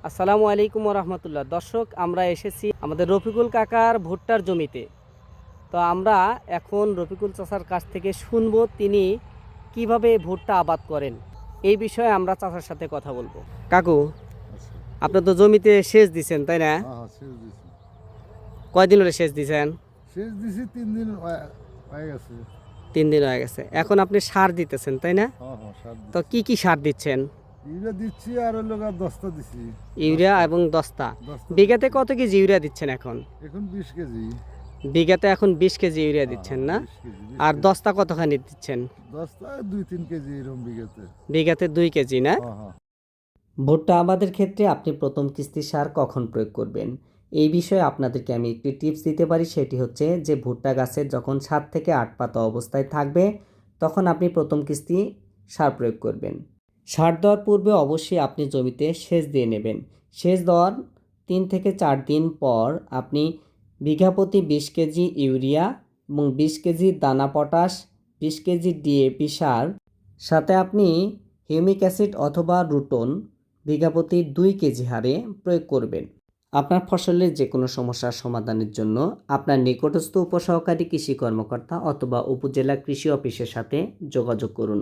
আসসালামু আলাইকুম রহমতুল্লাহ। দর্শক, আমরা এসেছি আমাদের রফিকুল কাকার ভুট্টার জমিতে। তো আমরা এখন রফিকুল চাচার কাছ থেকে শুনবো তিনি কিভাবে ভুট্টা আবাদ করেন। এই বিষয়ে আমরা চাচার সাথে কথা বলবো। কাকু, আচ্ছা। আপনি তো জমিতে সেচ দিছেন তাই না? হ্যাঁ, হ্যাঁ, সেচ দিছি। কয়দিন ধরে সেচ দিছেন? সেচ দিছি ৩ দিন হয়ে গেছে। 3 দিন হয়ে গেছে। এখন আপনি সার দিতেছেন তাই না? হ্যাঁ, হ্যাঁ, সার তো দিচ্ছি। কি কি সার দিচ্ছেন? ইউরিয়া দিচ্ছি আর হলো গা দস্তা দিছি। ইউরিয়া দস্তা, এবং দস্তা। দস্তা বিঘাতে দিচ্ছি। কত কেজি ইউরিয়া দিচ্ছেন এখন? এখন ২০ কেজি। বিঘাতে এখন 20 কেজি ইউরিয়া হ্যাঁ, দিচ্ছেন হ্যাঁ, না? ২০ কেজি, ২০ আর কেজি। দস্তা কতখানি দিচ্ছেন? দস্তা ২-৩ কেজি এরকম বিঘাতে। বিঘাতে 2 কেজি না? হ্যাঁ, হ্যাঁ। ভুট্টা আবাদের ক্ষেত্রে আপনি প্রথম কিস্তি সার কখন প্রয়োগ করবেন, এই বিষয়ে আপনাদেরকে আমি একটি টিপস দিতে পারি। সেটি হচ্ছে যে ভুট্টা গাছের যখন 7 থেকে 8 পাতা অবস্থায় থাকবে তখন আপনি প্রথম কিস্তি সার প্রয়োগ করবেন। সার দেওয়ার পূর্বে অবশ্যই আপনি জমিতে সেচ দিয়ে নেবেন। সেচ দেওয়ার 3 থেকে 4 দিন পর আপনি বিঘা প্রতি 20 কেজি ইউরিয়া এবং 20 কেজি দানা পটাশ, 20 কেজি ডিএপি সার, সাথে আপনি হিউমিক অ্যাসিড অথবা রুটন বিঘা প্রতি 2 কেজি হারে প্রয়োগ করবেন। আপনার ফসলের যে কোনো সমস্যার সমাধানের জন্য আপনার নিকটস্থ উপসহকারী কৃষি কর্মকর্তা অথবা উপজেলা কৃষি অফিসের সাথে যোগাযোগ করুন।